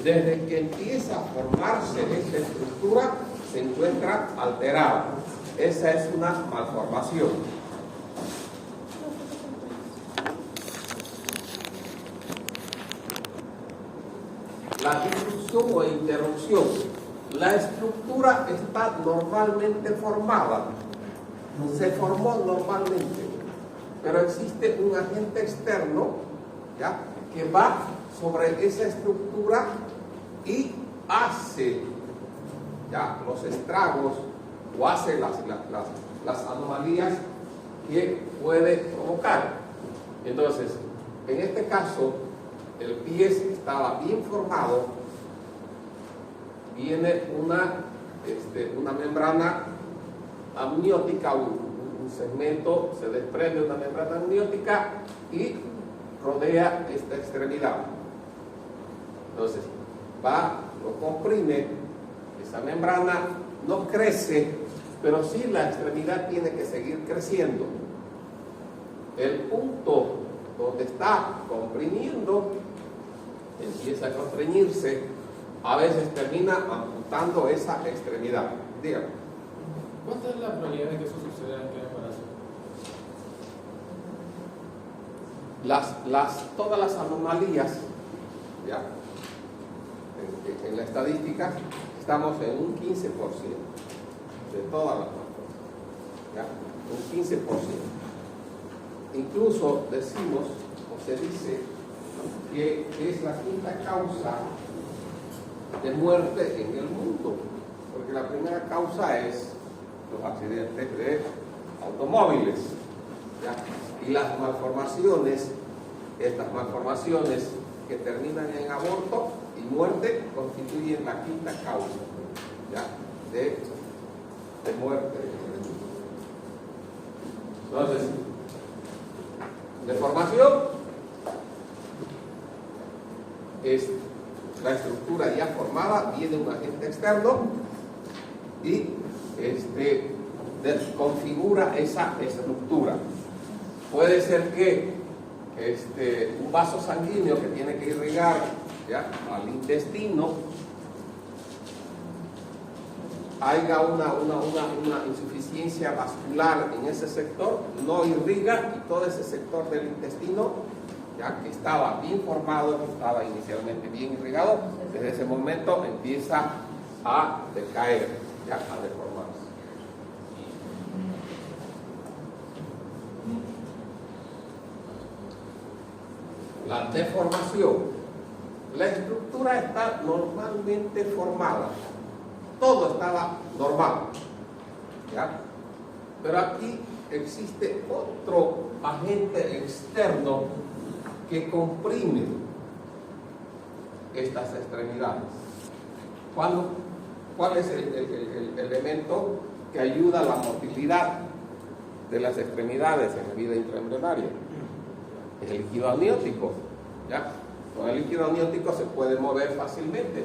desde que empieza a formarse esta estructura, se encuentra alterada. Esa es una malformación. La disrupción o interrupción. La estructura está normalmente formada, se formó normalmente, pero existe un agente externo, ¿ya?, que va sobre esa estructura y hace, ¿ya?, los estragos o hace las anomalías que puede provocar. Entonces, en este caso, el pie estaba bien formado, viene una membrana amniótica, un segmento, se desprende una membrana amniótica y rodea esta extremidad. Entonces, lo comprime, esa membrana no crece, pero sí la extremidad tiene que seguir creciendo. El punto donde está comprimiendo empieza a constreñirse, a veces termina amputando esa extremidad. Dígame. ¿Cuánta es la probabilidad de que eso suceda en cada embarazo? Todas las anomalías, ¿ya?, en la estadística estamos en un 15% de todas las malformaciones, ¿ya?, un 15%. Incluso decimos, o se dice, que es la quinta causa de muerte en el mundo, porque la primera causa es los accidentes de automóviles, ¿ya?, y las malformaciones, estas malformaciones que terminan en aborto y muerte, constituyen la quinta causa, ¿ya?, de muerte en el mundo. Entonces, deformación es la estructura ya formada, viene un agente externo y desconfigura esa estructura. Puede ser que un vaso sanguíneo que tiene que irrigar, ¿ya?, al intestino, haya una insuficiencia vascular en ese sector, no irriga y todo ese sector del intestino, ya que estaba bien formado, que estaba inicialmente bien irrigado, desde ese momento empieza a decaer, ya, a deformarse. La deformación. La estructura está normalmente formada. Todo estaba normal, ¿ya? Pero aquí existe otro agente externo que comprime estas extremidades. ¿Cuál es el elemento que ayuda a la motilidad de las extremidades en la vida intraembrionaria? Es el líquido amniótico, ¿ya? Con el líquido amniótico se puede mover fácilmente,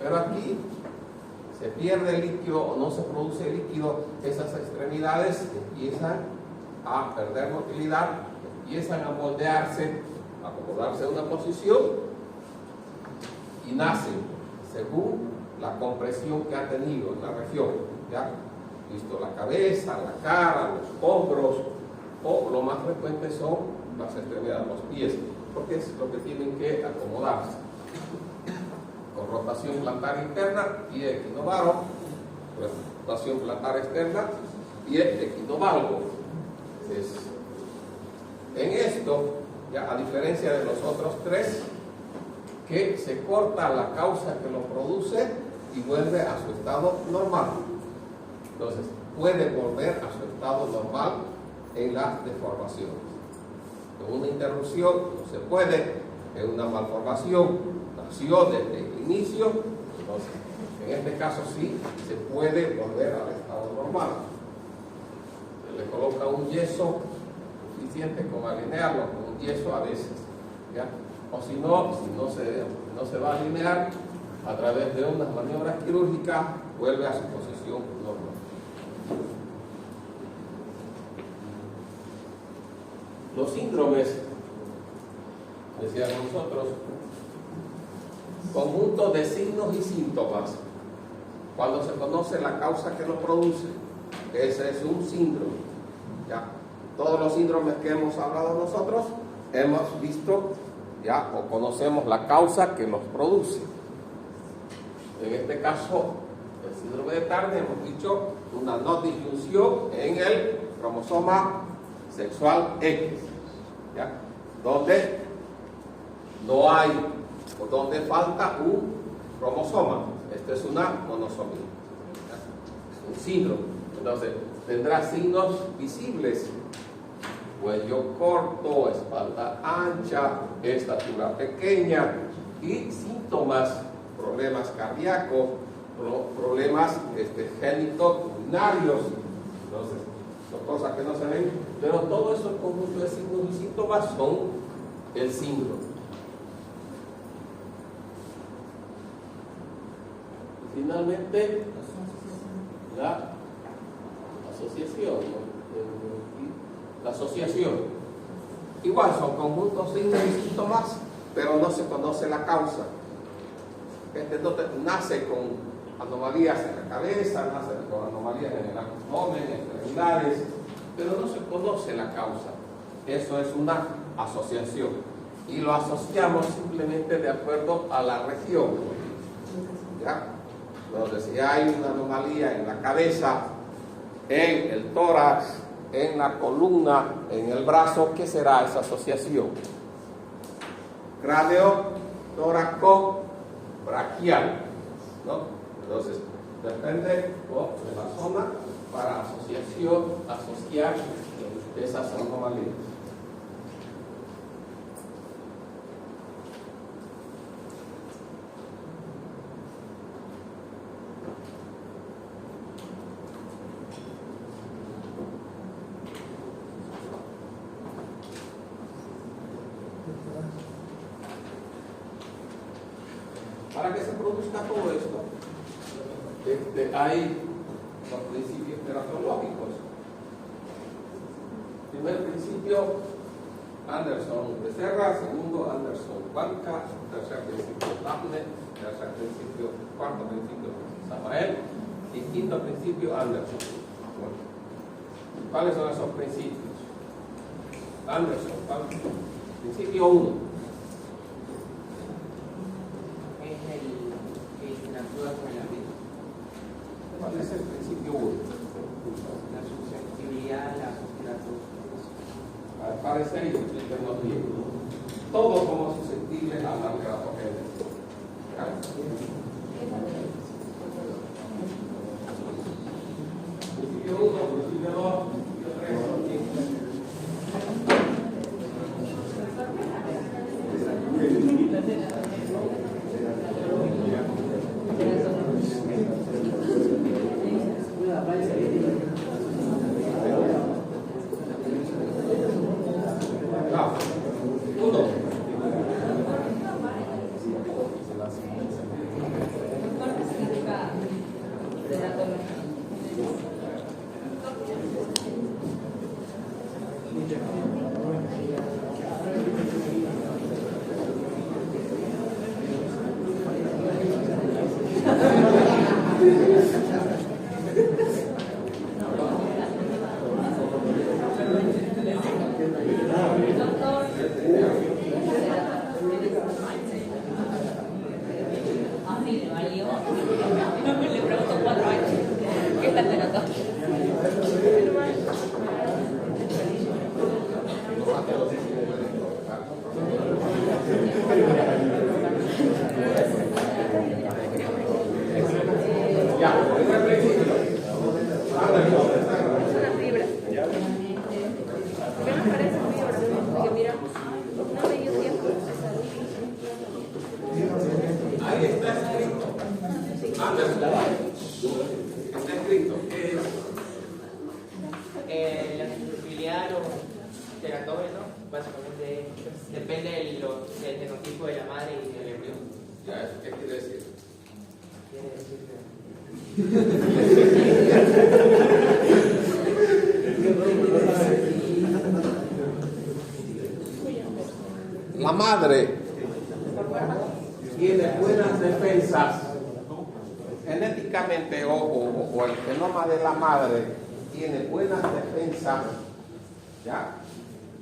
pero aquí se pierde el líquido o no se produce líquido, esas extremidades empiezan a perder motilidad, empiezan a moldearse, a acomodarse a una posición y nacen según la compresión que ha tenido en la región, ¿ya? Visto la cabeza, la cara, los hombros, o lo más frecuente son las extremidades, los pies, porque es lo que tienen que acomodarse. Con rotación plantar interna, pie equinovaro, rotación plantar externa, pie equinovalgo. En esto, ya, a diferencia de los otros tres, que se corta la causa que lo produce y vuelve a su estado normal. Entonces, puede volver a su estado normal en las deformaciones. En una interrupción no se puede, en una malformación nació desde el inicio, entonces en este caso sí se puede volver al estado normal. Se le coloca un yeso suficiente con alinearlo, con un yeso a veces, ¿ya? O si no se va a alinear, a través de unas maniobras quirúrgicas vuelve a su posición normal. Los síndromes, decíamos nosotros, conjunto de signos y síntomas. Cuando se conoce la causa que lo produce, ese es un síndrome. ¿Ya? Todos los síndromes que hemos hablado nosotros, hemos visto ya o conocemos la causa que los produce. En este caso, el síndrome de Turner, hemos dicho una no disyunción en el cromosoma sexual X, ¿ya? Donde no hay o donde falta un cromosoma. Esto es una monosomía, ¿ya? Un síndrome. Entonces, tendrá signos visibles: cuello corto, espalda ancha, estatura pequeña, y síntomas, problemas cardíacos, problemas genitourinarios. Entonces, son cosas que no se ven, pero todo eso, el conjunto de signos y síntomas, son el síndrome. Y finalmente, la asociación, ¿no? La asociación. Igual son conjuntos, signos y síntomas, pero no se conoce la causa. Nace con anomalías en la cabeza, nace con anomalías en el abdomen, en extremidades, pero no se conoce la causa. Eso es una asociación. Y lo asociamos simplemente de acuerdo a la región. ¿Ya? Entonces, si hay una anomalía en la cabeza, en el tórax, en la columna, en el brazo, ¿qué será esa asociación? Cráneo tóraco braquial, ¿no? Entonces, depende de la zona para asociar esas anomalías. Para que se produzca todo esto, hay los principios teratológicos. Primer principio, Anderson Becerra; segundo, Anderson Banca; tercer principio, Daphne; cuarto principio, Samael; y quinto principio, Anderson. Bueno, ¿cuáles son esos principios? Anderson Banca. Principio 1. ¿Cuál es el principio 1? La susceptibilidad a la Al parecer, y explíquenos bien. Todos somos susceptibles a la teratogénesis. Principio 1, principio 2, principio 3, Le pregunto 4 años. ¿Qué está esperando? Ahí está escrito. Está escrito. ¿Qué es? La susceptibilidad a los teratógenos básicamente depende del genotipo de la madre y del embrión. Ya, ¿qué quiere decir? Quiere decir La madre tiene buena buenas defensas, genéticamente o el genoma de la madre tiene buenas defensas, ¿ya?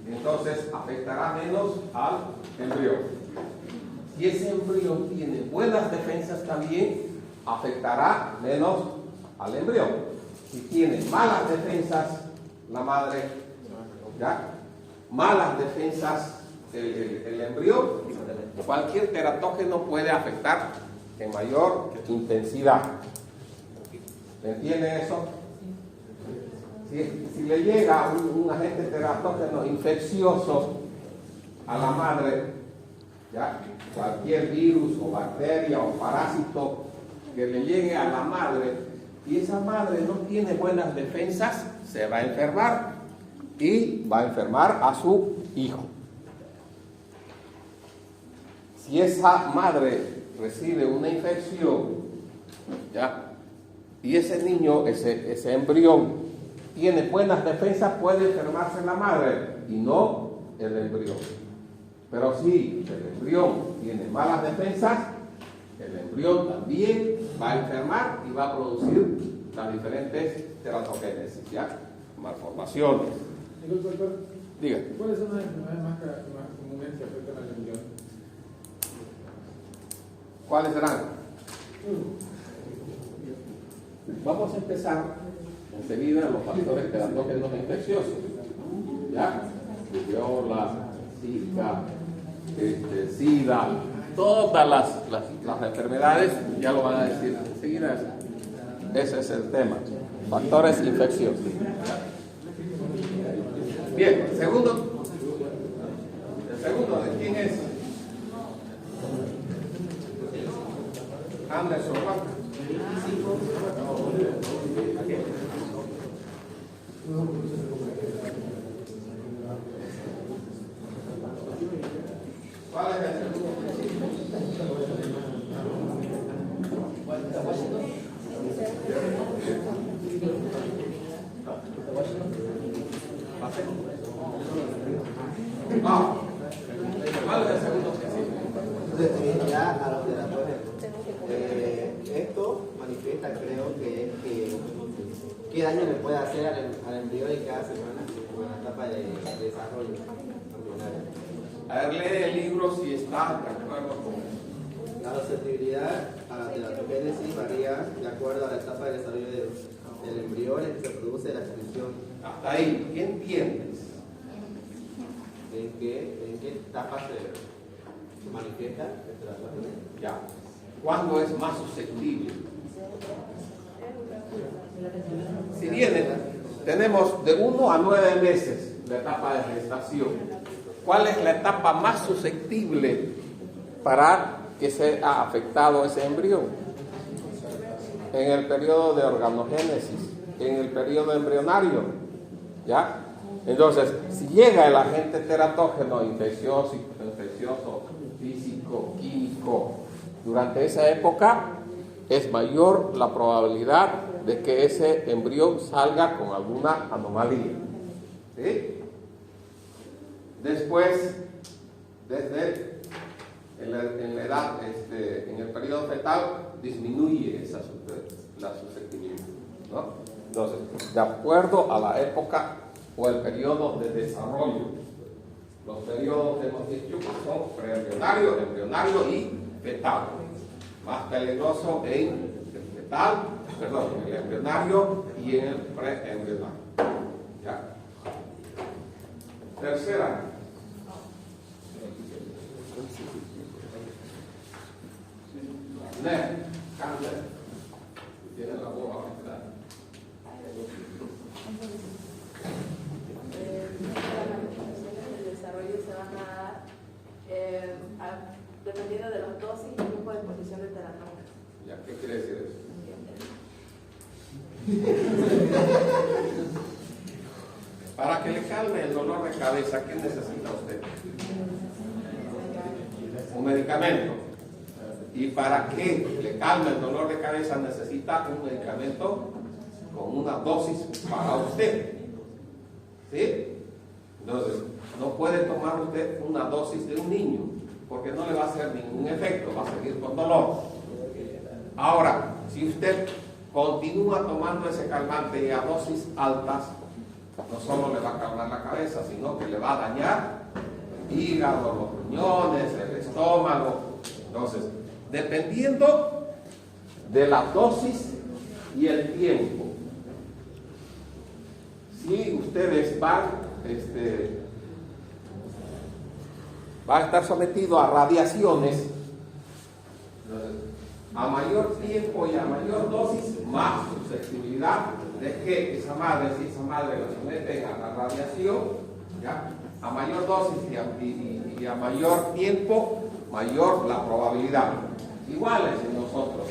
Entonces afectará menos al embrión. Si ese embrión tiene buenas defensas también, afectará menos al embrión. Si tiene malas defensas, la madre, ¿ya? Malas defensas, el embrión, cualquier teratógeno puede afectar en mayor intensidad. ¿Me entienden eso? Si le llega un agente teratógeno infeccioso a la madre, ¿ya? Cualquier virus o bacteria o parásito que le llegue a la madre y esa madre no tiene buenas defensas, se va a enfermar y va a enfermar a su hijo. Si esa madre recibe una infección, ¿ya? Y ese niño, ese embrión, tiene buenas defensas, puede enfermarse la madre y no el embrión. Pero si el embrión tiene malas defensas, el embrión también va a enfermar y va a producir las diferentes teratogénesis, ¿ya? Malformaciones. Disculpe, doctor. Diga. ¿Cuáles son las enfermedades más comunes que afectan al embrión? ¿Cuáles serán? Vamos a empezar enseguida los factores teratógenos infecciosos, ¿ya? Rubiola, Zika, SIDA, todas las enfermedades, ya lo van a decir enseguida. Ese es el tema, factores infecciosos. Bien, el segundo, ¿de quién es? Anderson, ¿cuál es el segundo? ¿Cuál es el segundo? Entonces, ya a los teratógenos. Esto manifiesta, creo que qué daño le puede hacer al embrión en cada semana en la etapa de desarrollo embrionario. A ver, lee el libro si está de acuerdo con... La susceptibilidad a la teratogénesis varía de acuerdo a la etapa de desarrollo del embrión en que se produce la expresión. Hasta ahí, ¿qué entiendes? ¿En qué etapa se manifiesta el teratógeno? Ya. ¿Cuándo es más susceptible? Si viene, tenemos de 1 a 9 meses la etapa de gestación. ¿Cuál es la etapa más susceptible para que sea afectado ese embrión? En el periodo de organogénesis, en el periodo embrionario, ¿ya? Entonces, si llega el agente teratógeno infeccioso, físico, químico, durante esa época es mayor la probabilidad de que ese embrión salga con alguna anomalía. ¿Sí? Después, desde en la edad, en el periodo fetal, disminuye la susceptibilidad, ¿no? Entonces, de acuerdo a la época o el periodo de desarrollo, los periodos hemos dicho que son preembrionario, embrionario y fetal. Más peligroso en el fetal, perdón, en el embrionario y en el preembrionario. ¿Ya? Tercera. Cáncer. Tiene la boca afectada. El desarrollo se van a dar dependiendo de las dosis y tiempo de exposición de teratógenos. ¿Ya? ¿Qué quiere decir eso? Para que le calme el dolor de cabeza, ¿qué necesita usted? Un medicamento. Y para que le calme el dolor de cabeza necesita un medicamento con una dosis para usted. ¿Sí? Entonces, no puede tomar usted una dosis de un niño. porque no le va a hacer ningún efecto, va a seguir con dolor. Ahora, si usted continúa tomando ese calmante y a dosis altas, no solo le va a calmar la cabeza, sino que le va a dañar el hígado, los riñones, el estómago. Entonces, dependiendo de la dosis y el tiempo, si ustedes van a estar sometidos a radiaciones, a mayor tiempo y a mayor dosis, más susceptibilidad de que esa madre, si esa madre la someten a la radiación, ¿ya? A mayor dosis y a mayor tiempo, mayor la probabilidad. Iguales en nosotros.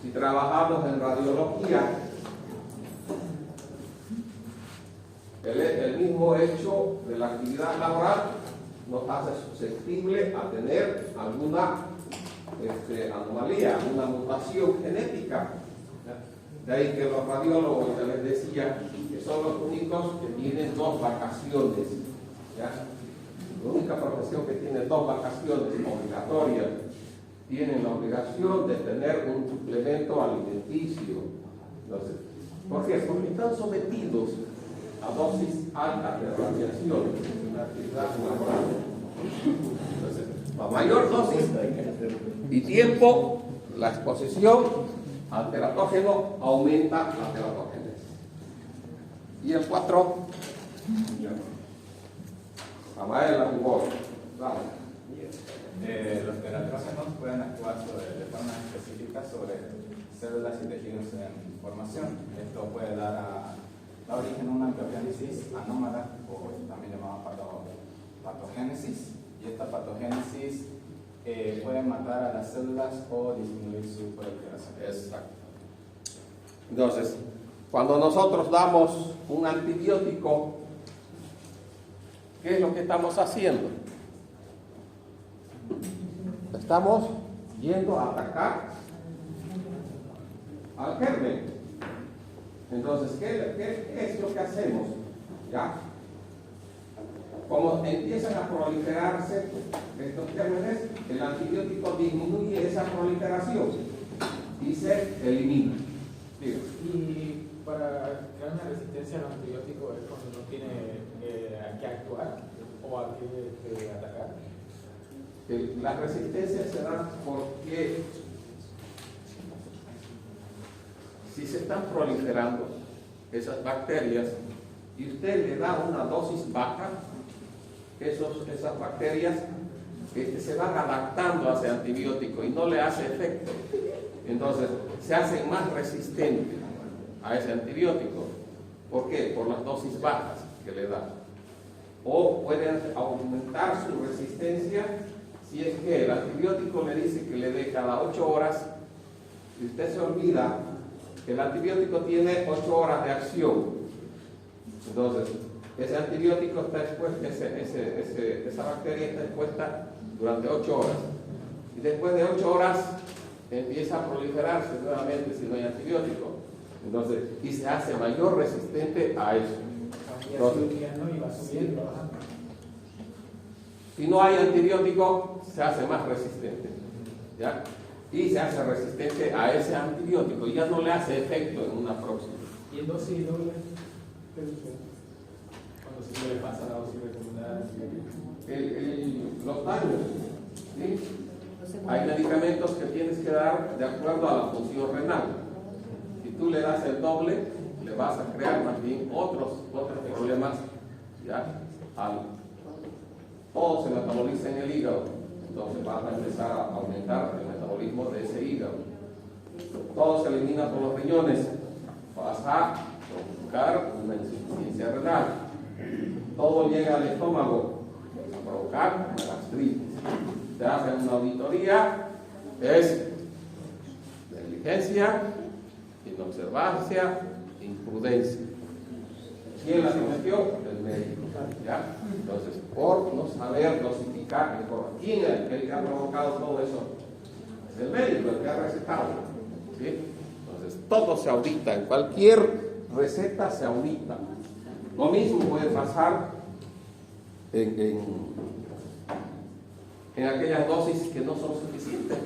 Si trabajamos en radiología, el mismo hecho de la actividad laboral nos hace susceptible a tener alguna anomalía, alguna mutación genética. De ahí que los radiólogos, ya les decía, que son los únicos que tienen 2 vacaciones. ¿Ya? La única profesión que tiene 2 vacaciones obligatorias. Tienen la obligación de tener un suplemento alimenticio. Entonces, ¿por qué? Porque están sometidos a dosis altas de radiación en la actividad laboral. Entonces, a mayor dosis y tiempo, la exposición al teratógeno aumenta la teratogénesis. Y el 4, Amael Aribol. Los teratrógenos pueden actuar de forma específica sobre células y tejidos en formación. Esto puede dar origen a una embriogénesis anómala, o también llamada patogénesis, y esta patogénesis puede matar a las células o disminuir su proliferación. Exacto. Entonces, cuando nosotros damos un antibiótico, ¿qué es lo que estamos haciendo? Estamos yendo a atacar al germen. Entonces, ¿qué es lo que hacemos? ¿Ya? Como empiezan a proliferarse estos gérmenes, el antibiótico disminuye esa proliferación y se elimina. Digo. Y para crear una resistencia al antibiótico es cuando no tiene a qué actuar o a qué atacar. Las resistencias se dan porque si se están proliferando esas bacterias y usted le da una dosis baja, esas bacterias se van adaptando a ese antibiótico y no le hace efecto. Entonces se hacen más resistentes a ese antibiótico. ¿Por qué? Por las dosis bajas que le da. O pueden aumentar su resistencia si es que el antibiótico le dice que le dé cada 8 horas y usted se olvida que el antibiótico tiene 8 horas de acción. Entonces, ese antibiótico está expuesto, esa bacteria está expuesta durante 8 horas. Y después de 8 horas empieza a proliferarse nuevamente si no hay antibiótico. Entonces, y se hace mayor resistente a eso. Entonces, si no hay antibiótico, se hace más resistente. ¿Ya? Y se hace resistente a ese antibiótico y ya no le hace efecto en una próxima. ¿Y en dosis doble? Cuando se le pasa la dosis recomendada. Los daños, ¿sí? Hay medicamentos que tienes que dar de acuerdo a la función renal. Si tú le das el doble, le vas a crear más bien otros problemas, ¿ya? Todo se metaboliza en el hígado, entonces vas a empezar a aumentar el metabolismo de ese hígado. Todo se elimina por los riñones, vas a provocar una insuficiencia renal. Todo llega al estómago, a provocar una gastritis. Te hacen una auditoría, es negligencia, inobservancia, imprudencia. ¿Quién la cometió? El médico. ¿Ya? Entonces, por no saber dosificar, ¿quién es el que ha provocado todo eso? Es el médico, el que ha recetado. ¿Sí? Entonces, todo se audita, en cualquier receta se audita. Lo mismo puede pasar en en aquellas dosis que no son suficientes.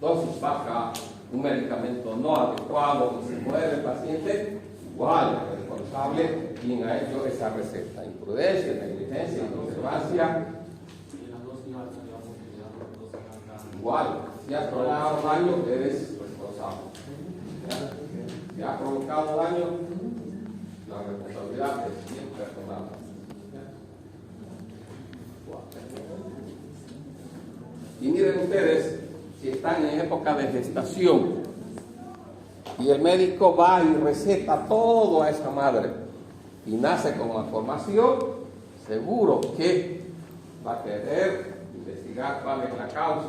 Dosis baja, un medicamento no adecuado y se muere el paciente, igual el responsable quien ha hecho esa receta. Imprudencia, negligencia, inobservancia. Igual, si has provocado daño, eres responsable. Si has provocado daño, la responsabilidad es bien personal. Y miren ustedes, si están en época de gestación y el médico va y receta todo a esa madre y nace con malformación, seguro que va a querer investigar cuál es la causa.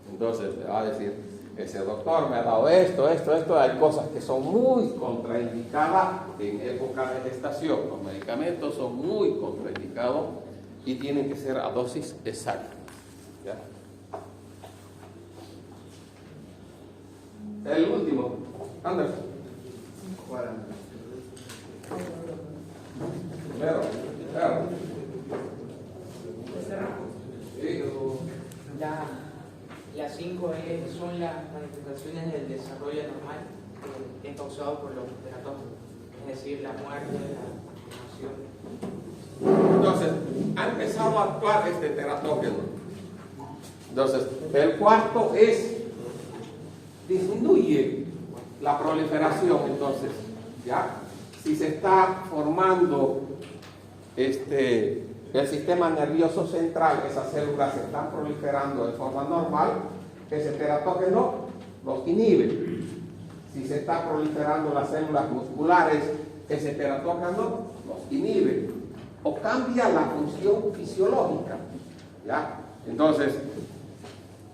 Entonces le va a decir, ese doctor me ha dado esto. Hay cosas que son muy contraindicadas en época de gestación. Los medicamentos son muy contraindicados y tienen que ser a dosis exacta. ¿Ya? El último, Anderson. Primero. Sí. Las 5 son las manifestaciones del desarrollo normal que es causado por los teratógenos, es decir, la muerte, la inflamación. Entonces, ha empezado a actuar este teratógeno. Entonces, el cuarto es, disminuye la proliferación. Entonces, ¿ya? Si se está formando el sistema nervioso central, esas células se están proliferando de forma normal, ese teratógeno los inhibe. Si se está proliferando las células musculares, ese teratógeno los inhibe. O cambia la función fisiológica. ¿Ya? Entonces,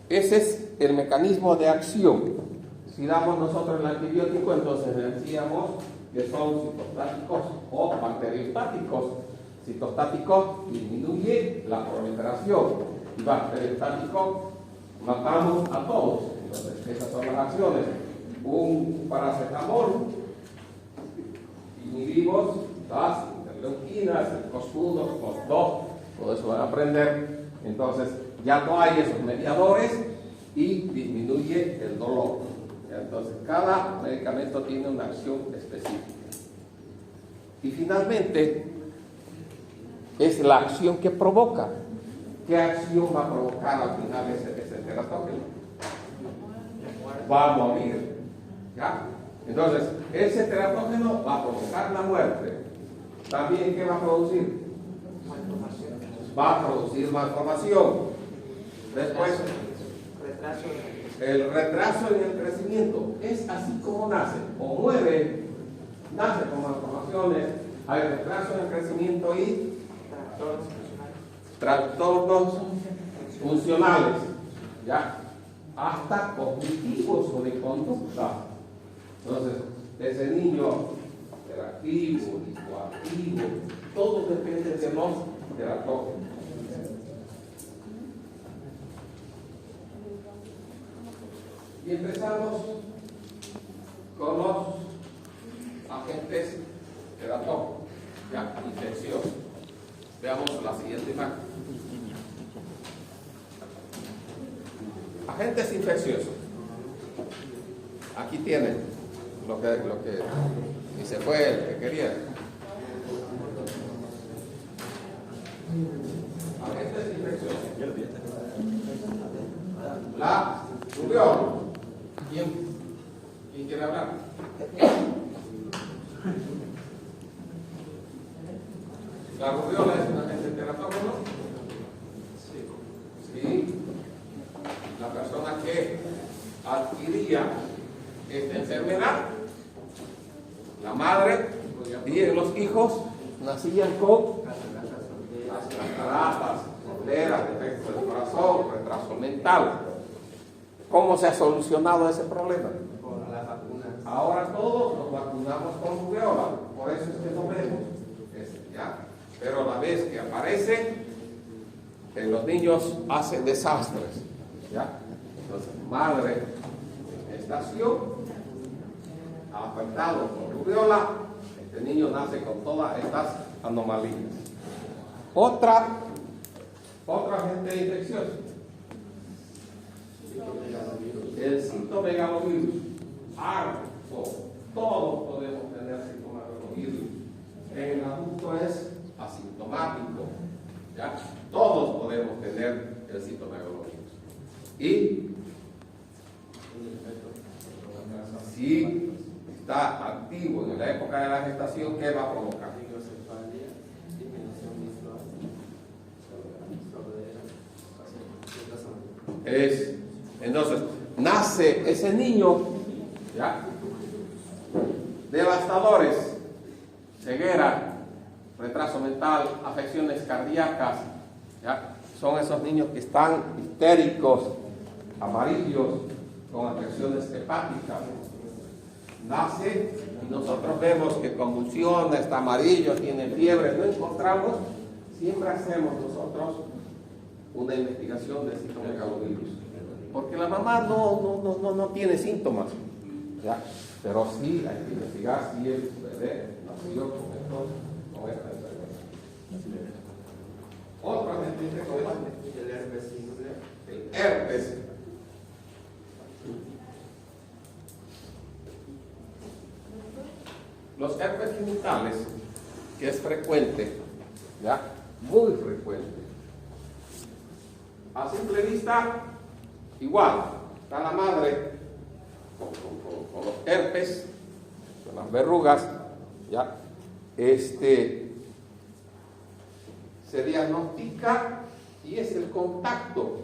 ese es el mecanismo de acción. Si damos nosotros el antibiótico, entonces decíamos que son citostáticos o bacteriostáticos. Citostáticos disminuye la proliferación y bacteriostático matamos a todos. Entonces, esas son las acciones. Un paracetamol, inhibimos las interleuquinas, el COS1, COS2, todo eso van a aprender. Entonces, ya no hay esos mediadores y disminuye el dolor. Entonces, cada medicamento tiene una acción específica. Y finalmente, es la acción que provoca. ¿Qué acción va a provocar al final ese teratógeno? Va a morir. ¿Ya? Entonces, ese teratógeno va a provocar la muerte. También, ¿qué va a producir? Va a producir malformación. Después, el retraso en el crecimiento. Es así como nace. O muere, nace con malformaciones, hay retraso en el crecimiento y trastornos funcionales, ¿ya? Hasta cognitivos o de conducta. Entonces, ese niño hiperactivo, hipoactivo, todo depende de los teratógenos. Y empezamos con los agentes teratógenos, ¿ya? Infecciosos. Veamos la siguiente imagen. Agentes infecciosos. Aquí tienen lo que y se fue el que quería. Agentes infecciosos. La rubiola. ¿Quién quiere hablar? ¿La rubiola es un agente teratógeno? Sí. La persona que adquiría esta enfermedad, la madre y los hijos nacían con las cataratas, sordera, defectos del corazón, retraso mental. ¿Cómo se ha solucionado ese problema? Con las vacunas. Ahora todos nos vacunamos con rubiola, por eso es que no vemos. ¿Ya? Pero a la vez que aparece, en los niños hace desastres. ¿Ya? Entonces, madre en gestación, afectado con rubiola, este niño nace con todas estas anomalías. Otra agente infeccioso. El citomegalovirus, harto, todos podemos tener citomegalovirus. En el adulto es asintomático, ¿ya? Todos podemos tener el citomegalovirus. Y si está activo en la época de la gestación, ¿qué va a provocar? Entonces, nace ese niño, ¿ya? Devastadores, ceguera, retraso mental, afecciones cardíacas, ¿ya? Son esos niños que están histéricos, amarillos, con afecciones hepáticas. Nace y nosotros vemos que convulsiona, está amarillo, tiene fiebre, no encontramos, siempre hacemos nosotros una investigación de citomegalovirus, porque la mamá no tiene síntomas, ¿ya? Pero sí hay que investigar si el bebé nació con esta enfermedad. Otra el herpes. Los herpes genitales, que es frecuente, ¿ya? Muy frecuente. A simple vista, igual, está la madre con los herpes, con las verrugas, ¿ya? Se diagnostica y es el contacto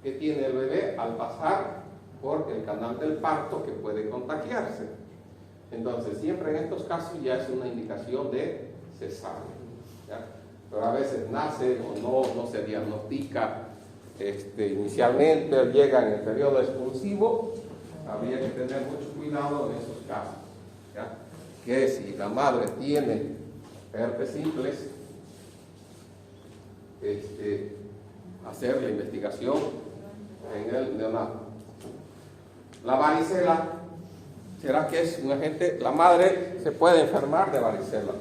que tiene el bebé al pasar por el canal del parto que puede contagiarse. Entonces, siempre en estos casos ya es una indicación de cesárea, ¿ya? Pero a veces nace o no se diagnostica inicialmente, o llega en el periodo expulsivo. Habría que tener mucho cuidado en esos casos, ¿ya? Que si la madre tiene herpes simples, hacer la investigación en el neonato. La varicela, ¿será que es un agente? La madre se puede enfermar de varicela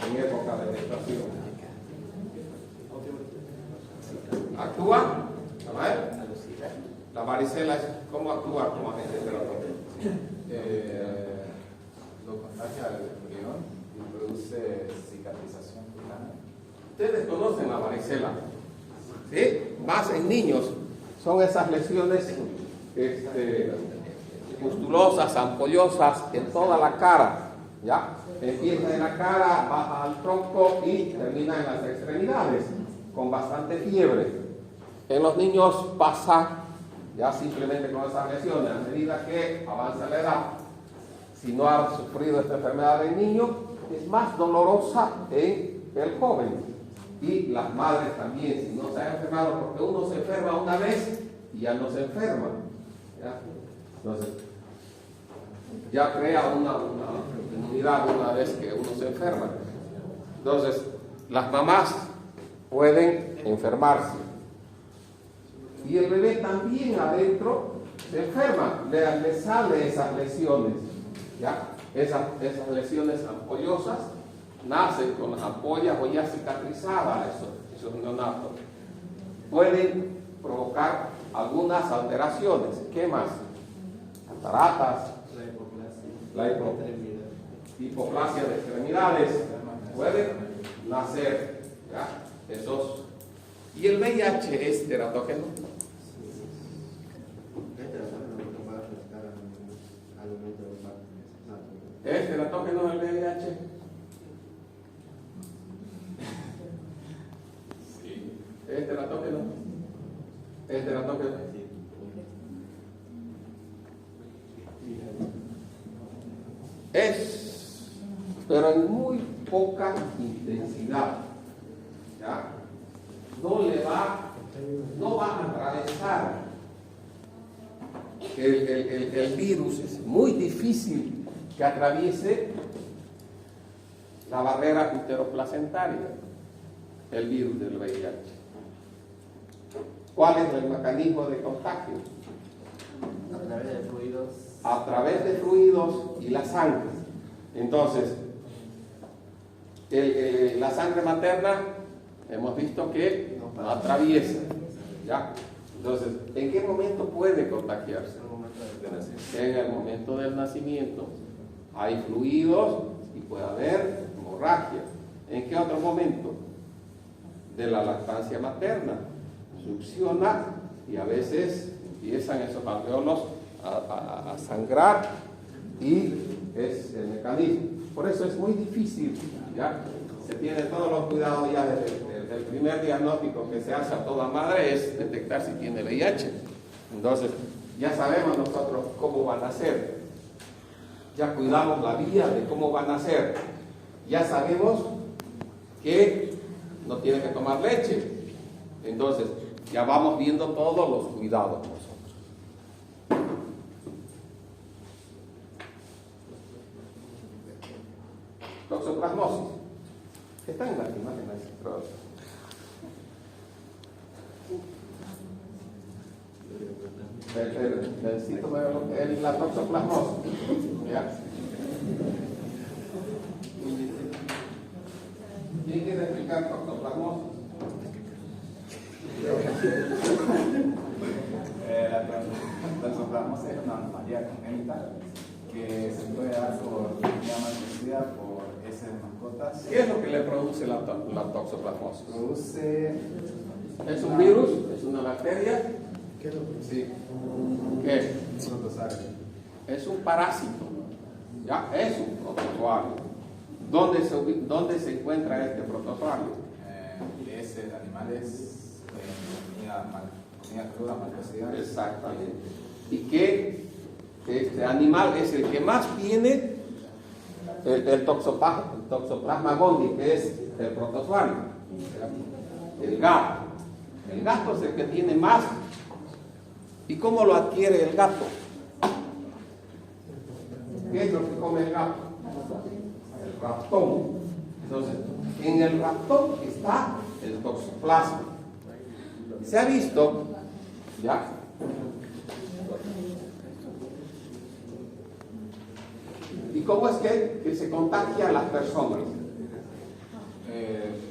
en época de gestación. ¿Actúa? A ver. La varicela, ¿cómo actúa como agente terapéutico? Lo contagia al embrión y produce cicatrización cutánea. Ustedes conocen la varicela, ¿sí? Más en niños. Son esas lesiones pustulosas, ampollosas en toda la cara, ¿ya? Empieza en la cara, baja al tronco y termina en las extremidades, con bastante fiebre. En los niños pasa ya simplemente con esas lesiones. A medida que avanza la edad, si no ha sufrido esta enfermedad en niño, es más dolorosa en el joven. Y las madres también, si no se han enfermado, porque uno se enferma una vez y ya no se enferma, ¿ya? Entonces, ya crea una inmunidad una vez que uno se enferma. Entonces, las mamás pueden enfermarse. Y el bebé también adentro se enferma, le salen esas lesiones, ¿ya? Esas lesiones ampollosas nacen con las ampollas o ya cicatrizadas, esos neonatos. Pueden provocar algunas alteraciones. ¿Qué más? Cataratas, la hipoplasia de extremidades, pueden nacer, ¿ya? Esos. ¿Y el VIH es teratógeno? ¿Es teratógeno el VIH? Sí. ¿Es teratógeno? ¿Es teratógeno? Es, pero en muy poca intensidad, ¿ya? No va a atravesar el virus. Es muy difícil que atraviese la barrera uteroplacentaria, el virus del VIH. ¿Cuál es el mecanismo de contagio? A través de fluidos. A través de fluidos y la sangre. Entonces, la sangre materna hemos visto que no atraviesa, ¿ya? Entonces, ¿en qué momento puede contagiarse? En el momento del nacimiento. Hay fluidos y puede haber hemorragia. ¿En qué otro momento? De la lactancia materna. Succiona y a veces empiezan esos alveolos a sangrar y es el mecanismo. Por eso es muy difícil, ¿ya? Se tiene todos los cuidados ya desde el primer diagnóstico que se hace a toda madre es detectar si tiene VIH. Entonces, ya sabemos nosotros cómo van a ser. Ya cuidamos la vía de cómo van a ser. Ya sabemos que no tiene que tomar leche. Entonces, ya vamos viendo todos los cuidados nosotros. Toxoplasmosis. Está en las imágenes. La toxoplasmosis. ¿Ya? ¿Quién quiere explicar toxoplasmosis? La toxoplasmosis es una anomalía congénita que se puede dar por vía malcocida, por heces de mascotas. ¿Qué es lo que le produce la toxoplasmosis? Produce... ¿Es un virus? ¿Es una bacteria? ¿Qué es lo que Sí. ¿Qué es? protozoario? Es un parásito. Ya, es un protozoario. ¿Dónde se encuentra este protozoario? Heces de animales, comida cruda, mal cocida. Exactamente. ¿Y qué? Este animal es el que más tiene el toxoplasma gondii, que es el protozoario. El gato. El gato es el que tiene más. ¿Y cómo lo adquiere el gato? ¿Qué es lo que come el gato? El ratón. Entonces, en el ratón está el toxoplasma. Se ha visto, ¿ya? ¿Y cómo es que se contagia a las personas?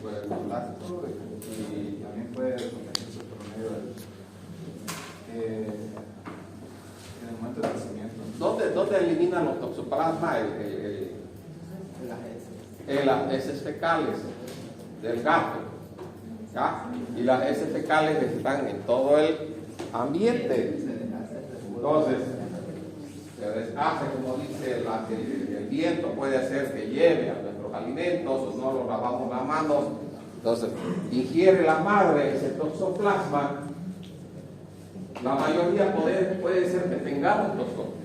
Por el contacto y también puede contagiarse por medio en el momento del nacimiento. ¿Dónde eliminan los toxoplasmas? En las heces fecales del gato. ¿Ya? Y las heces fecales están en todo el ambiente. Entonces, se deshace, como dice el viento, puede hacer que lleve a nuestros alimentos, o no los lavamos las manos. Entonces, ingiere la madre ese toxoplasma. La mayoría puede ser que tengamos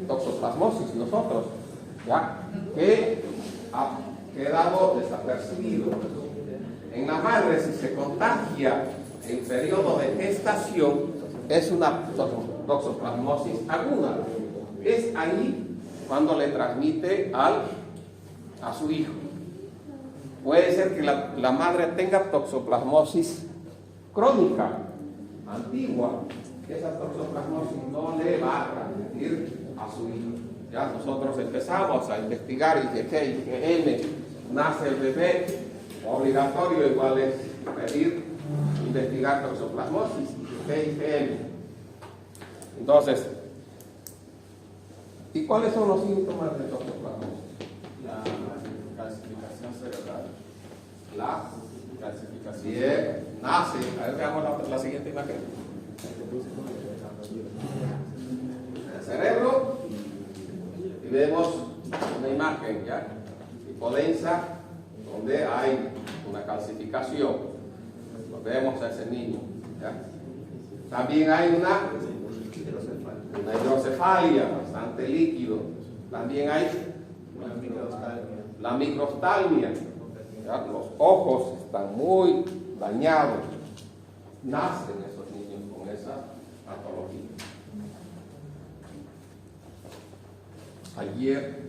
toxoplasmosis nosotros, ¿ya? Que ha quedado desapercibido. En la madre, si se contagia en periodo de gestación, es una toxoplasmosis aguda. Es ahí cuando le transmite a su hijo. Puede ser que la madre tenga toxoplasmosis crónica, antigua. Esa toxoplasmosis no le va a transmitir a su hijo. Ya nosotros empezamos a investigar y que IgM nace el bebé, obligatorio igual es pedir, investigar toxoplasmosis, IgM. Entonces, ¿y cuáles son los síntomas de toxoplasmosis? La calcificación cerebral. La Calcificación. Bien, nace. A ver, veamos la siguiente imagen. El cerebro, y vemos una imagen, ¿ya? Hipodensa, donde hay una calcificación. Lo vemos a ese niño, ¿ya? También hay una hidrocefalia, bastante líquido. También hay la microftalmia. ¿Ya? Los ojos están muy dañados. Nacen esos niños con esa patología. Ayer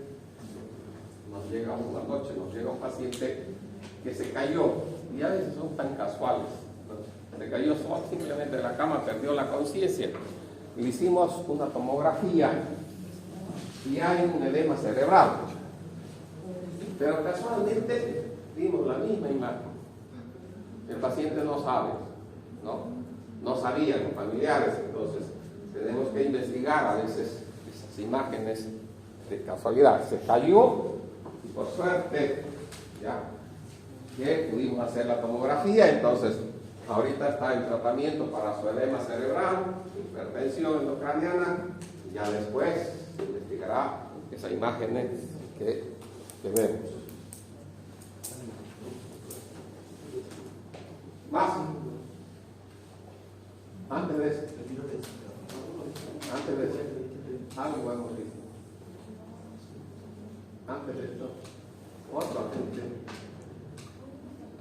una noche nos llega un paciente que se cayó, y a veces son tan casuales, ¿no? Se cayó solo, simplemente de la cama, perdió la conciencia. Le hicimos una tomografía y hay un edema cerebral, pero casualmente vimos la misma imagen. El paciente no sabe, ¿no? no sabían los familiares. Entonces tenemos que investigar a veces esas imágenes de casualidad. Se cayó y por suerte ya que pudimos hacer la tomografía. Entonces ahorita está en tratamiento para su edema cerebral, hipertensión endocraniana, y ya después se investigará esas imágenes que vemos. Más. Antes de eso. Algo hemos visto. Antes de esto. Otro agente.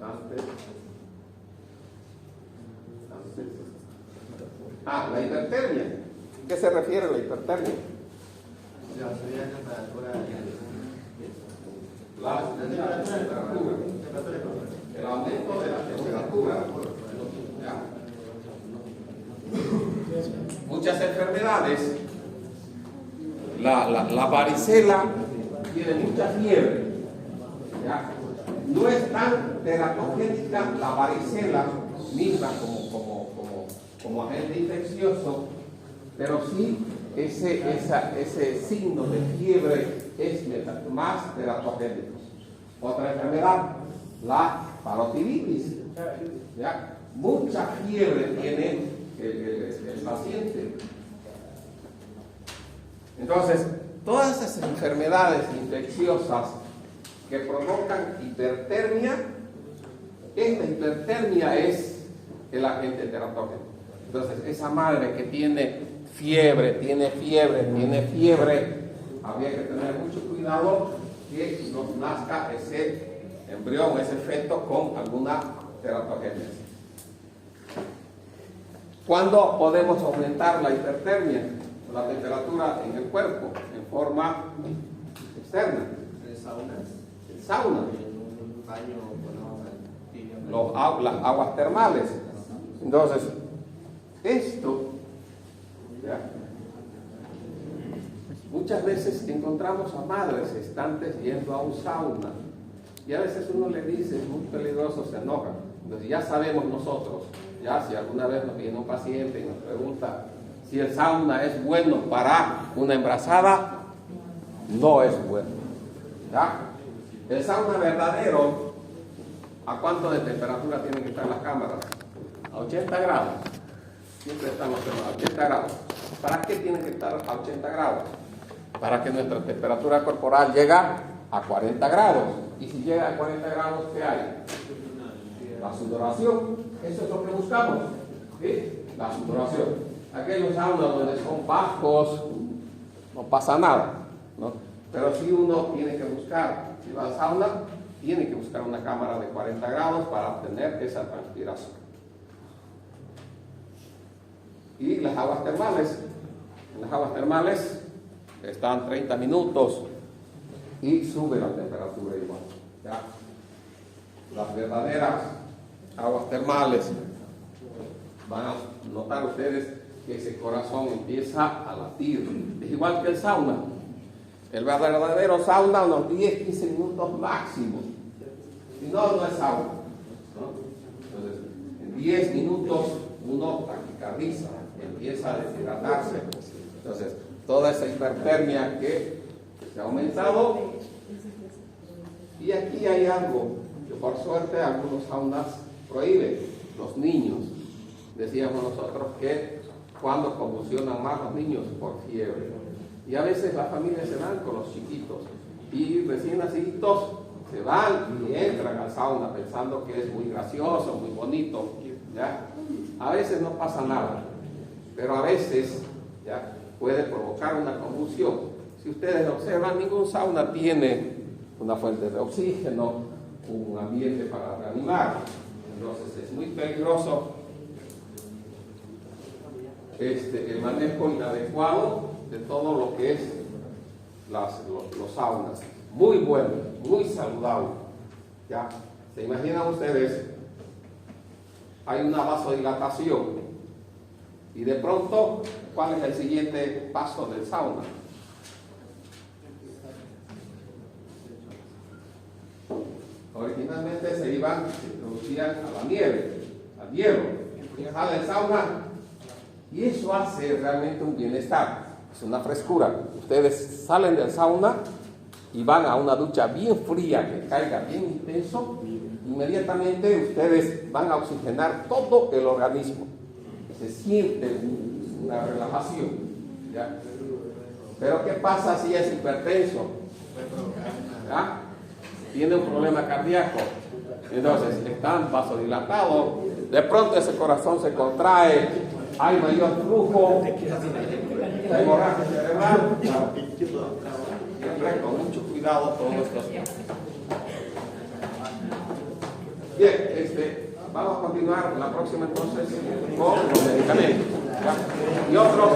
Antes. La hipertermia. ¿A qué se refiere la hipertermia? La subida de temperatura. La temperatura. El aumento de la temperatura. ¿Ya? Muchas enfermedades, la varicela tiene mucha fiebre. ¿Ya? No es tan teratogénica la varicela misma como agente infeccioso, pero sí ese signo de fiebre es más teratogénico. Otra enfermedad, la parotiditis. ¿Ya? Mucha fiebre tiene el paciente. Entonces, todas esas enfermedades infecciosas que provocan hipertermia, esta hipertermia es el agente teratógeno. Entonces, esa madre que tiene fiebre, habría que tener mucho cuidado que nos nazca ese embrión, ese feto con alguna teratogénesis. ¿Cuándo podemos aumentar la hipertermia, la temperatura en el cuerpo, en forma externa? En saunas. En sauna. En un baño con agua tibia. Las aguas termales. Entonces, esto, ¿ya? Muchas veces encontramos a madres gestantes yendo a un sauna y a veces uno le dice, es muy peligroso, se enoja. Entonces ya sabemos nosotros, ya si alguna vez nos viene un paciente y nos pregunta si el sauna es bueno para una embarazada, no es bueno. ¿Ya? El sauna verdadero, ¿a cuánto de temperatura tienen que estar las cámaras? A 80 grados. Siempre estamos a 80 grados. ¿Para qué tienen que estar a 80 grados? Para que nuestra temperatura corporal llegue a 40 grados. Y si llega a 40 grados, ¿qué hay? La sudoración. Eso es lo que buscamos. ¿Sí? La sudoración. Aquellos saunas donde son bajos, no pasa nada, ¿no? Pero si uno tiene que buscar, si va al sauna, tiene que buscar una cámara de 40 grados para obtener esa transpiración. Y las aguas termales. En las aguas termales están 30 minutos y sube la temperatura igual. ¿Ya? Las verdaderas aguas termales, van a notar ustedes que ese corazón empieza a latir. Es igual que el sauna. El verdadero sauna unos 10-15 minutos máximo. Si no, no es sauna, ¿no? Entonces, en 10 minutos uno taquicardiza, empieza a deshidratarse. Entonces, toda esa hipertermia que se ha aumentado. Y aquí hay algo que por suerte algunos saunas prohíben. Los niños. Decíamos nosotros que cuando convulsionan más los niños por fiebre. Y a veces las familias se van con los chiquitos. Y recién naciditos se van y entran al sauna pensando que es muy gracioso, muy bonito. ¿Ya? A veces no pasa nada. Pero a veces, ¿ya?, puede provocar una convulsión. Si ustedes observan, ningún sauna tiene una fuente de oxígeno, un ambiente para reanimar. Entonces es muy peligroso el manejo inadecuado de todo lo que es los saunas. Muy bueno, muy saludable. ¿Ya? ¿Se imaginan ustedes? Hay una vasodilatación. Y de pronto, ¿cuál es el siguiente paso del sauna? Originalmente se introducían a la nieve, al hielo. sale del sauna y eso hace realmente un bienestar, es una frescura. Ustedes salen del sauna y van a una ducha bien fría que caiga bien intenso, inmediatamente ustedes van a oxigenar todo el organismo, se siente una relajación, ¿ya? Pero ¿qué pasa si es hipertenso? ¿Ya? Tiene un problema cardíaco, entonces están vasodilatados, de pronto ese corazón se contrae, hay mayor flujo, hemorragia cerebral. Siempre con mucho cuidado todos estos. Bien, vamos a continuar la próxima entonces con los medicamentos, ¿ya? Y otros.